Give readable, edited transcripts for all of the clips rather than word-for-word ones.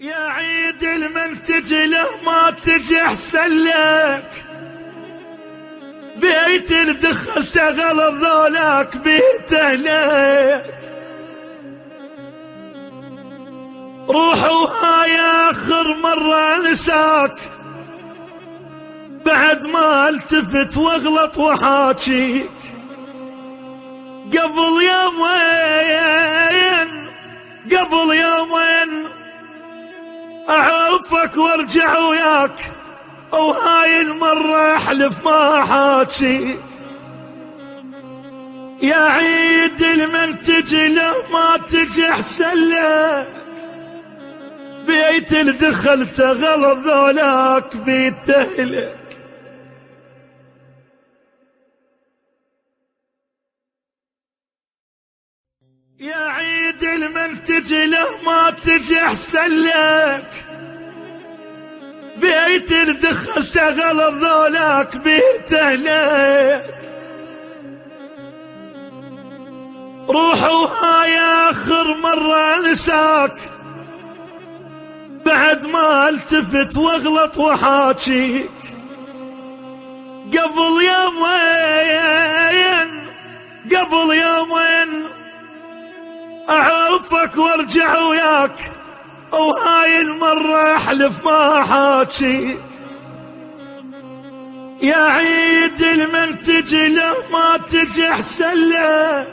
يا عيد المنتج له ما تجي احسن لك، بيت اللي دخلته غلط ذولاك بيته لك. روحوا هاي اخر مرة انساك، بعد ما التفت واغلط وحاجيك. قبل يومين اعوفك وارجع وياك، وهاي المرة احلف ما حاجيك. يا عيد المنتج له ما تجي احسن لك، بيت اللي دخلته غلط ذولاك بيته لك. يا عيد المنتج له ما تجي احسن لك، بيت اللي دخلته غلط ذولاك بيته لك. روحوا هاي اخر مرة انساك، بعد ما التفت واغلط وحاجيك. قبل يومين اعوفك وارجع وياك، وهاي المرة احلف ما حاجيك. يا عيد المنتج له ما تجي احسن لك،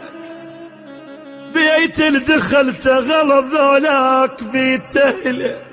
بيت اللي دخلته غلط ذولاك بيته لك.